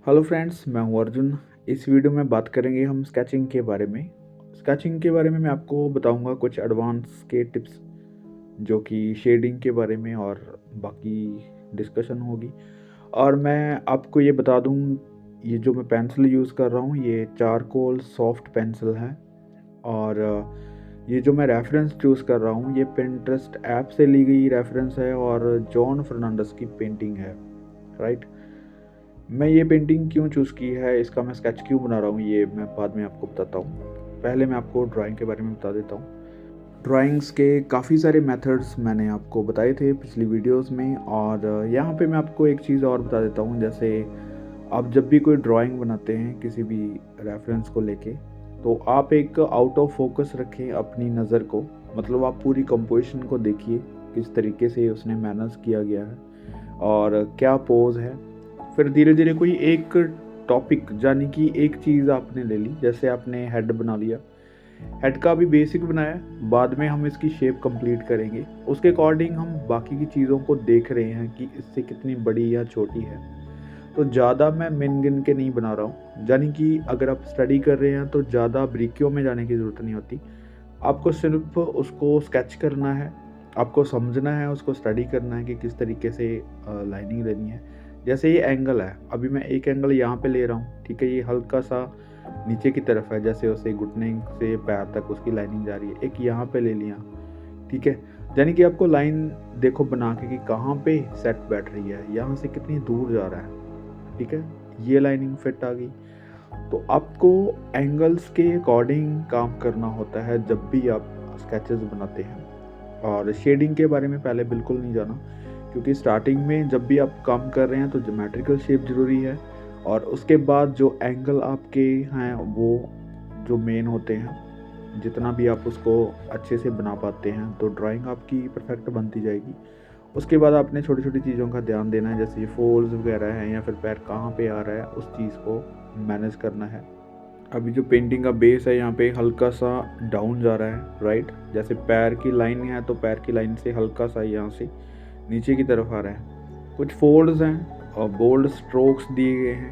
Hello friends, मैं हूं अर्जुन। इस वीडियो में बात करेंगे हम स्केचिंग के बारे में। स्केचिंग के बारे में मैं आपको बताऊंगा कुछ एडवांस के टिप्स, जो कि शेडिंग के बारे में और बाकी डिस्कशन होगी। और मैं आपको ये बता दूं, ये जो मैं पेंसिल यूज़ कर रहा हूँ ये चारकोल सॉफ्ट पेंसिल है। और ये जो मैं रेफरेंस चूज़ कर रहा हूँ ये पिंटरेस्ट ऐप से ली गई रेफरेंस है और जॉन फर्नांडिस की पेंटिंग है, राइट। मैं ये पेंटिंग क्यों चूज़ की है, इसका मैं स्केच क्यों बना रहा हूँ, ये मैं बाद में आपको बताता हूँ। पहले मैं आपको ड्राइंग के बारे में बता देता हूँ। ड्राइंग्स के काफ़ी सारे मेथड्स मैंने आपको बताए थे पिछली वीडियोस में, और यहाँ पे मैं आपको एक चीज़ और बता देता हूँ। जैसे आप जब भी कोई ड्राइंग बनाते हैं किसी भी रेफरेंस को लेके, तो आप एक आउट ऑफ फोकस रखें अपनी नज़र को। मतलब आप पूरी कंपोजिशन को देखिए, किस तरीके से उसने मैनेज किया गया है और क्या पोज है। फिर धीरे धीरे कोई एक टॉपिक, यानी कि एक चीज़ आपने ले ली। जैसे आपने हेड बना लिया, हेड का भी बेसिक बनाया, बाद में हम इसकी शेप कंप्लीट करेंगे। उसके अकॉर्डिंग हम बाकी की चीज़ों को देख रहे हैं कि इससे कितनी बड़ी या छोटी है। तो ज़्यादा मैं मिन गिन के नहीं बना रहा हूँ, यानी कि अगर आप स्टडी कर रहे हैं तो ज़्यादा बारीकियों में जाने की ज़रूरत नहीं होती। आपको सिर्फ उसको स्केच करना है, आपको समझना है, उसको स्टडी करना है कि किस तरीके से लाइनिंग लेनी है। जैसे ये एंगल है, अभी मैं एक एंगल यहाँ पे ले रहा हूँ, ठीक है। ये हल्का सा नीचे की तरफ है, जैसे उसे घुटने से पैर तक उसकी लाइनिंग जा रही है। एक यहाँ पे ले लिया, ठीक है। यानी कि आपको लाइन देखो बना के कि कहाँ पे सेट बैठ रही है, यहाँ से कितनी दूर जा रहा है, ठीक है। ये लाइनिंग फिट आ गई। तो आपको एंगल्स के अकॉर्डिंग काम करना होता है जब भी आप स्केचेस बनाते हैं। और शेडिंग के बारे में पहले बिल्कुल नहीं जाना, क्योंकि स्टार्टिंग में जब भी आप काम कर रहे हैं तो ज्योमेट्रिकल शेप ज़रूरी है, और उसके बाद जो एंगल आपके हैं वो जो मेन होते हैं, जितना भी आप उसको अच्छे से बना पाते हैं तो ड्राइंग आपकी परफेक्ट बनती जाएगी। उसके बाद आपने छोटी छोटी चीज़ों का ध्यान देना है, जैसे ये फोल्ड्स वगैरह हैं या फिर पैर कहाँ पे आ रहा है, उस चीज़ को मैनेज करना है। अभी जो पेंटिंग का बेस है यहाँ पे हल्का सा डाउन जा रहा है, राइट। जैसे पैर की लाइन है तो पैर की लाइन से हल्का सा यहाँ से नीचे की तरफ आ रहा है। कुछ फोल्ड्स हैं और बोल्ड स्ट्रोक्स दिए गए हैं,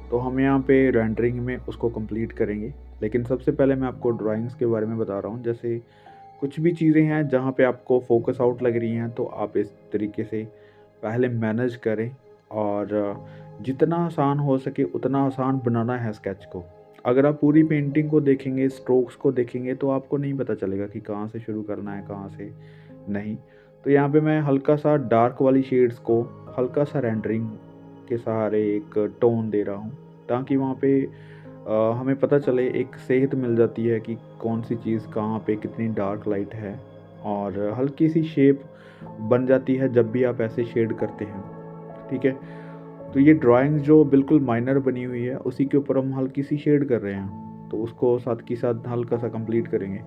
तो हम यहाँ पे रेंडरिंग में उसको कंप्लीट करेंगे। लेकिन सबसे पहले मैं आपको ड्राइंग्स के बारे में बता रहा हूँ। जैसे कुछ भी चीज़ें हैं जहाँ पे आपको फोकस आउट लग रही हैं, तो आप इस तरीके से पहले मैनेज करें, और जितना आसान हो सके उतना आसान बनाना है स्केच को। अगर आप पूरी पेंटिंग को देखेंगे, स्ट्रोक्स को देखेंगे, तो आपको नहीं पता चलेगा कि कहाँ से शुरू करना है, कहाँ से नहीं। तो यहाँ पे मैं हल्का सा डार्क वाली शेड्स को हल्का सा रेंडरिंग के सहारे एक टोन दे रहा हूँ, ताकि वहाँ पे हमें पता चले, एक सेहत मिल जाती है कि कौन सी चीज़ कहाँ पे कितनी डार्क लाइट है। और हल्की सी शेप बन जाती है जब भी आप ऐसे शेड करते हैं, ठीक है। तो ये ड्राइंग जो बिल्कुल माइनर बनी हुई है, उसी के ऊपर हम हल्की सी शेड कर रहे हैं, तो उसको साथ के साथ हल्का सा कंप्लीट करेंगे।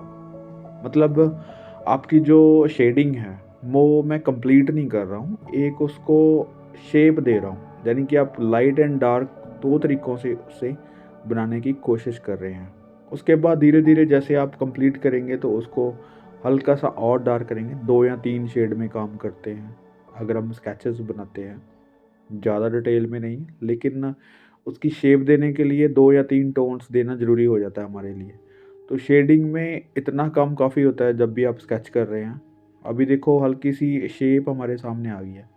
मतलब आपकी जो शेडिंग है वो मैं कंप्लीट नहीं कर रहा हूँ, एक उसको शेप दे रहा हूँ। यानी कि आप लाइट एंड डार्क दो तरीक़ों से उसे बनाने की कोशिश कर रहे हैं। उसके बाद धीरे धीरे जैसे आप कंप्लीट करेंगे तो उसको हल्का सा और डार्क करेंगे। 2 या 3 शेड में काम करते हैं अगर हम स्केचेस बनाते हैं, ज़्यादा डिटेल में नहीं, लेकिन उसकी शेप देने के लिए 2 या 3 टोन्स देना ज़रूरी हो जाता है हमारे लिए। तो शेडिंग में इतना काम काफ़ी होता है जब भी आप स्केच कर रहे हैं। अभी देखो हल्की सी शेप हमारे सामने आ गई है।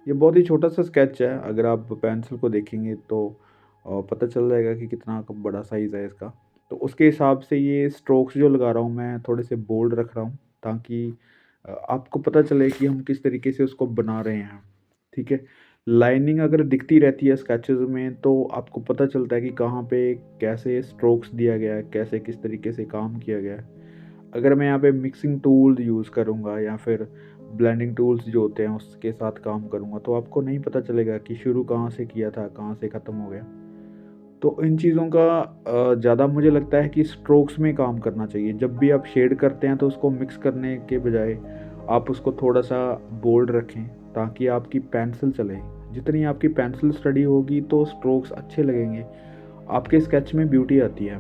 ये बहुत ही छोटा सा स्केच है, अगर आप पेंसिल को देखेंगे तो पता चल जाएगा कि कितना बड़ा साइज़ है इसका। तो उसके हिसाब से ये स्ट्रोक्स जो लगा रहा हूँ मैं थोड़े से बोल्ड रख रहा हूँ, ताकि आपको पता चले कि हम किस तरीके से उसको बना रहे हैं, ठीक है। लाइनिंग अगर दिखती रहती है स्केचेस में तो आपको पता चलता है कि कहाँ पे कैसे स्ट्रोक्स दिया गया है, कैसे किस तरीके से काम किया गया है। अगर मैं यहाँ पे मिक्सिंग टूल यूज़ करूँगा या फिर ब्लेंडिंग टूल्स जो होते हैं उसके साथ काम करूँगा, तो आपको नहीं पता चलेगा कि शुरू कहाँ से किया था, कहाँ से ख़त्म हो गया। तो इन चीज़ों का ज़्यादा मुझे लगता है कि स्ट्रोक्स में काम करना चाहिए। जब भी आप शेड करते हैं तो उसको मिक्स करने के बजाय आप उसको थोड़ा सा बोल्ड रखें, ताकि आपकी पेंसिल चले। जितनी आपकी पेंसिल स्टडी होगी तो स्ट्रोक्स अच्छे लगेंगे, आपके स्केच में ब्यूटी आती है।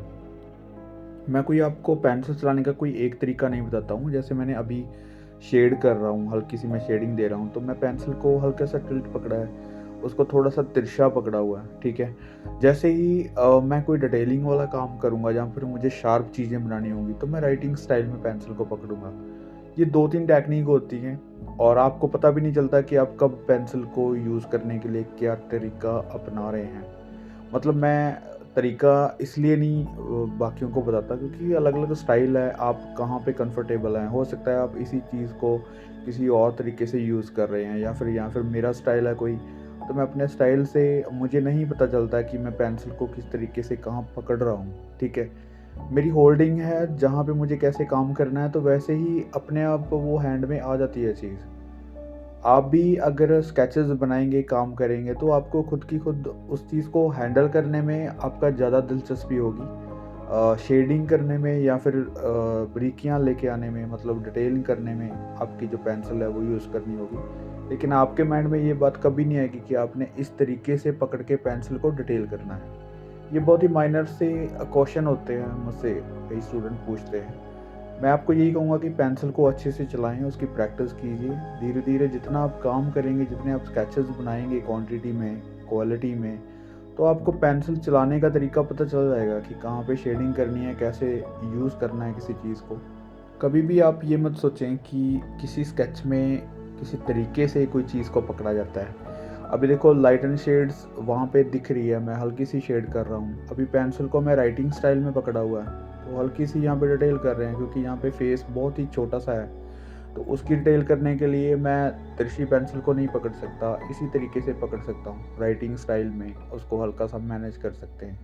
मैं कोई आपको पेंसिल चलाने का कोई एक तरीका नहीं बताता हूँ। जैसे मैंने अभी शेड कर रहा हूँ, हल्की सी मैं शेडिंग दे रहा हूँ, तो मैं पेंसिल को हल्का सा टिल्ट पकड़ा है उसको थोड़ा-सा तिरछा पकड़ा हुआ है, ठीक है? जैसे ही मैं कोई डिटेलिंग वाला काम करूँगा या फिर मुझे शार्प चीज़ें बनानी होंगी, तो मैं राइटिंग स्टाइल में पेंसिल को पकड़ूँगा। ये 2-3 टेक्नीक होती हैं और आपको पता भी नहीं चलता कि आप कब पेंसिल को यूज़ करने के लिए क्या तरीका अपना रहे हैं। मतलब मैं तरीका इसलिए नहीं बाकियों को बताता क्योंकि अलग-अलग स्टाइल है, आप कहाँ पे कंफर्टेबल हैं। हो सकता है आप इसी चीज़ को किसी और तरीके से यूज़ कर रहे हैं या फिर मेरा स्टाइल है कोई, तो मैं अपने स्टाइल से मुझे नहीं पता चलता कि मैं पेंसिल को किस तरीके से कहाँ पकड़ रहा हूँ, ठीक है? मेरी होल्डिंग है, जहाँ पे मुझे कैसे काम करना है, तो वैसे ही अपने आप वो हैंड में आ जाती है चीज़। आप भी अगर स्केचेस बनाएँगे, काम करेंगे, तो आपको खुद की खुद उस चीज़ को हैंडल करने में आपका ज़्यादा दिलचस्पी होगी। शेडिंग करने में या फिर बारीकियाँ लेके आने में, मतलब डिटेलिंग करने में आपकी जो पेंसिल है वो यूज़ करनी होगी। लेकिन आपके माइंड में ये बात कभी नहीं आएगी कि आपने इस तरीके से पकड़ के पेंसिल को डिटेल करना है। ये बहुत ही माइनर से क्वेश्चन होते हैं, मुझसे कई स्टूडेंट पूछते हैं। मैं आपको यही कहूँगा कि पेंसिल को अच्छे से चलाएँ, उसकी प्रैक्टिस कीजिए। धीरे-धीरे जितना आप काम करेंगे, जितने आप स्केचेस बनाएँगे क्वांटिटी में, क्वालिटी में, तो आपको पेंसिल चलाने का तरीका पता चल जाएगा कि कहाँ पे शेडिंग करनी है, कैसे यूज़ करना है किसी चीज़ को। कभी भी आप ये मत सोचें कि किसी स्केच में किसी तरीके से कोई चीज़ को पकड़ा जाता है। अभी देखो लाइट एंड शेड्स वहाँ पे दिख रही है, मैं हल्की सी शेड कर रहा हूँ। अभी पेंसिल को मैं राइटिंग स्टाइल में पकड़ा हुआ है, तो हल्की सी यहाँ पे डिटेल कर रहे हैं क्योंकि यहाँ पे फेस बहुत ही छोटा-सा है। तो उसकी डिटेल करने के लिए मैं तिरछी पेंसिल को नहीं पकड़ सकता, इसी तरीके से पकड़ सकता हूँ। राइटिंग स्टाइल में उसको हल्का-सा मैनेज कर सकते हैं।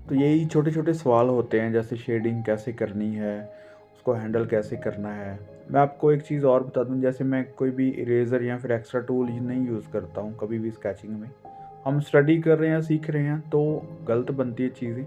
तो यही छोटे-छोटे सवाल होते हैं, जैसे शेडिंग कैसे करनी है, उसको हैंडल कैसे करना है। मैं आपको एक चीज़ और बता दूँ, जैसे मैं कोई भी इरेज़र या फिर एक्स्ट्रा टूल नहीं यूज़ करता हूँ कभी भी स्केचिंग में। हम स्टडी कर रहे हैं, सीख रहे हैं, तो गलत बनती है चीज़ें।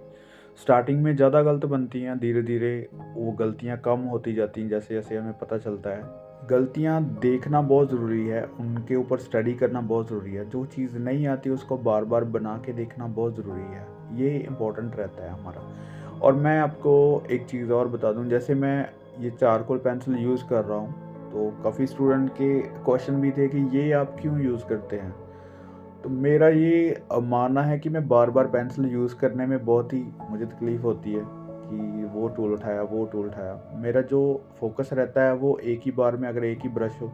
स्टार्टिंग में ज़्यादा गलत बनती हैं, धीरे-धीरे वो गलतियाँ कम होती जाती हैं जैसे-जैसे हमें पता चलता है। गलतियाँ देखना बहुत ज़रूरी है, उनके ऊपर स्टडी करना बहुत ज़रूरी है। जो चीज़ नहीं आती उसको बार-बार बना के देखना बहुत ज़रूरी है। ये इम्पोर्टेंट रहता है हमारा। और मैं आपको एक चीज़ और बता दूँ, जैसे मैं ये चारकोल पेंसिल यूज़ कर रहा हूँ, तो काफ़ी स्टूडेंट के क्वेश्चन भी थे कि ये आप क्यों यूज़ करते हैं? तो मेरा ये मानना है कि मैं बार-बार पेंसिल यूज़ करने में बहुत ही मुझे तकलीफ़ होती है कि वो टूल उठाया, वो टूल उठाया। मेरा जो फ़ोकस रहता है वो एक ही बार में, अगर एक ही ब्रश हो,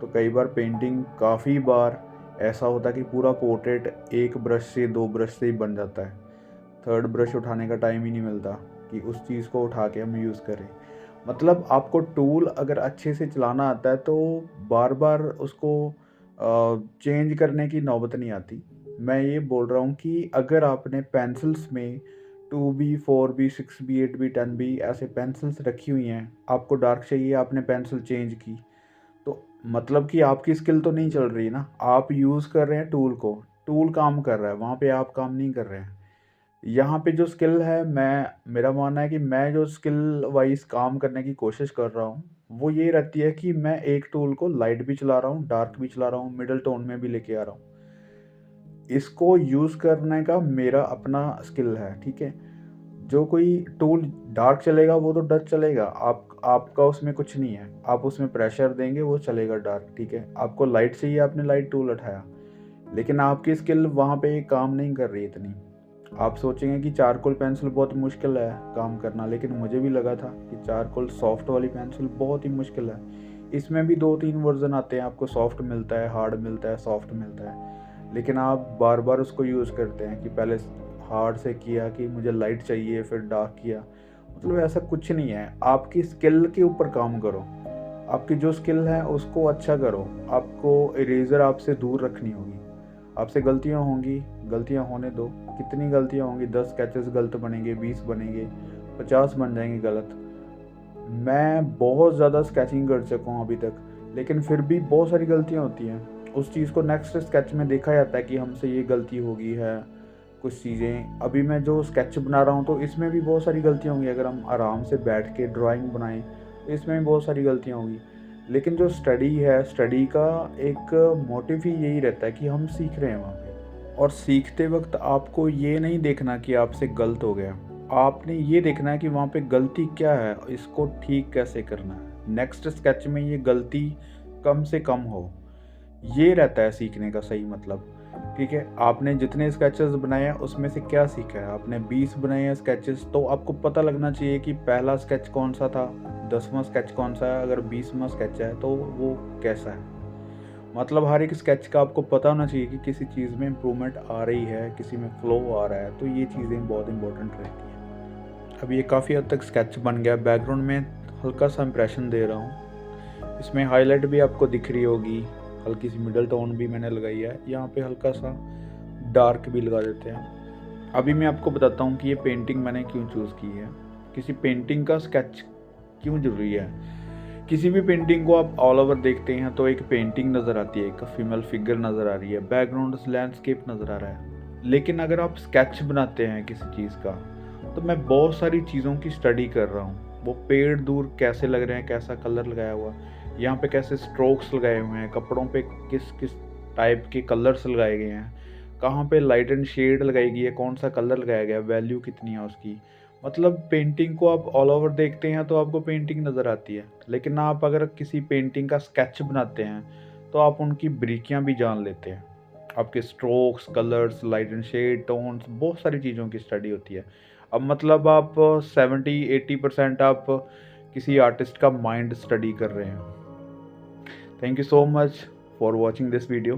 तो कई बार पेंटिंग काफ़ी बार ऐसा होता है कि पूरा पोर्ट्रेट एक ब्रश से, 2 ब्रश से ही बन जाता है। थर्ड ब्रश उठाने का टाइम ही नहीं मिलता कि उस चीज़ को उठा के हम यूज़ करें। मतलब आपको टूल अगर अच्छे से चलाना आता है तो बार-बार उसको चेंज करने की नौबत नहीं आती। मैं ये बोल रहा हूँ कि अगर आपने पेंसिल्स में 2B, 4B, 6B, 8B, 10B ऐसे पेंसिल्स रखी हुई हैं, आपको डार्क चाहिए, आपने पेंसिल चेंज की, तो मतलब कि आपकी स्किल तो नहीं चल रही ना, आप यूज़ कर रहे हैं टूल को, टूल काम कर रहा है, वहाँ पे आप काम नहीं कर रहे हैं। यहाँ पे जो स्किल है, मेरा मानना है कि मैं जो स्किल वाइज़ काम करने की कोशिश कर रहा हूँ, वो ये रहती है कि मैं एक टूल को लाइट भी चला रहा हूँ, डार्क भी चला रहा हूँ, मिडल टोन में भी लेके आ रहा हूँ। इसको यूज़ करने का मेरा अपना स्किल है, ठीक है? जो कोई टूल डार्क चलेगा वो तो डार्क चलेगा, आपका उसमें कुछ नहीं है। आप उसमें प्रेशर देंगे वो चलेगा डार्क, ठीक है? आपको लाइट चाहिए, आपने लाइट टूल उठाया, लेकिन आपकी स्किल वहाँ पे काम नहीं कर रही इतनी। आप सोचेंगे कि चारकोल पेंसिल बहुत मुश्किल है काम करना, लेकिन मुझे भी लगा था कि चारकोल सॉफ्ट वाली पेंसिल बहुत ही मुश्किल है। इसमें भी 2-3 वर्ज़न आते हैं, आपको सॉफ्ट मिलता है, हार्ड मिलता है, सॉफ्ट मिलता है। लेकिन आप बार-बार उसको यूज़ करते हैं कि पहले हार्ड से किया कि मुझे लाइट चाहिए, फिर डार्क किया। मतलब ऐसा कुछ नहीं है, आपकी स्किल के ऊपर काम करो। आपकी जो स्किल है उसको अच्छा करो। आपको इरेज़र आपसे दूर रखनी होगी। आपसे गलतियाँ होंगी, गलतियाँ होने दो। कितनी गलतियाँ होंगी, 10 स्केचेस गलत बनेंगे, 20 बनेंगे, 50 बन जाएँगे गलत। मैं बहुत ज़्यादा स्केचिंग कर चुका हूँ अभी तक, लेकिन फिर भी बहुत सारी गलतियाँ होती हैं। उस चीज़ को नेक्स्ट स्केच में देखा जाता है कि हमसे ये गलती हो गई है, कुछ चीज़ें। अभी मैं जो स्केच बना रहा हूँ तो इसमें भी बहुत सारी गलतियाँ होंगी, अगर हम आराम से बैठ के ड्राइंग बनाएँ, तो इसमें भी बहुत सारी गलतियाँ होंगी। लेकिन जो स्टडी है, स्टडी का एक मोटिव ही यही रहता है कि हम सीख रहे हैं वहाँ पे। और सीखते वक़्त आपको ये नहीं देखना कि आपसे गलत हो गया। आपने ये देखना है कि वहाँ पे गलती क्या है, इसको ठीक कैसे करना है। नेक्स्ट स्केच में ये गलती कम से कम हो। ये रहता है सीखने का सही मतलब। ठीक है, आपने जितने स्केचेस बनाए हैं उसमें से क्या सीखा है। आपने 20 बनाए हैं स्केचेस, तो आपको पता लगना चाहिए कि पहला स्केच कौन सा था, 10वां स्केच कौन सा है, अगर 20वां स्केच है तो वो कैसा है। मतलब हर एक स्केच का आपको पता होना चाहिए कि किसी चीज़ में इम्प्रूवमेंट आ रही है, किसी में फ्लो आ रहा है, तो ये चीज़ें बहुत इंपॉर्टेंट रहती हैं। अब ये काफ़ी हद तक स्केच बन गया। बैकग्राउंड में हल्का सा इंप्रेशन दे रहा हूँ, इसमें हाईलाइट भी आपको दिख रही होगी, हल्की सी मिडल टोन भी मैंने लगाई है, यहाँ पे हल्का सा डार्क भी लगा देते हैं। अभी मैं आपको बताता हूँ कि ये पेंटिंग मैंने क्यों चूज़ की है, किसी पेंटिंग का स्केच क्यों ज़रूरी है। किसी भी पेंटिंग को आप ऑल ओवर देखते हैं तो एक पेंटिंग नज़र आती है, एक फीमेल फिगर नज़र आ रही है, बैकग्राउंड लैंडस्केप नज़र आ रहा है। लेकिन अगर आप स्केच बनाते हैं किसी चीज़ का, तो मैं बहुत सारी चीज़ों की स्टडी कर रहा हूँ। वो पेड़ दूर कैसे लग रहे हैं, कैसा कलर लगाया हुआ, यहाँ पे कैसे स्ट्रोक्स लगाए हुए हैं, कपड़ों पे किस किस टाइप के कलर्स लगाए गए हैं, कहाँ पे लाइट एंड शेड लगाई गई है, कौन सा कलर लगाया गया है, वैल्यू कितनी है उसकी। मतलब पेंटिंग को आप ऑल ओवर देखते हैं तो आपको पेंटिंग नज़र आती है, लेकिन आप अगर किसी पेंटिंग का स्केच बनाते हैं तो आप उनकी बारीकियाँ भी जान लेते हैं। आपके strokes, colours, light and shade, tones, बहुत सारी चीज़ों की स्टडी होती है। अब मतलब आप 70-80% आप किसी आर्टिस्ट का माइंड स्टडी कर रहे हैं। Thank you so much for watching this video.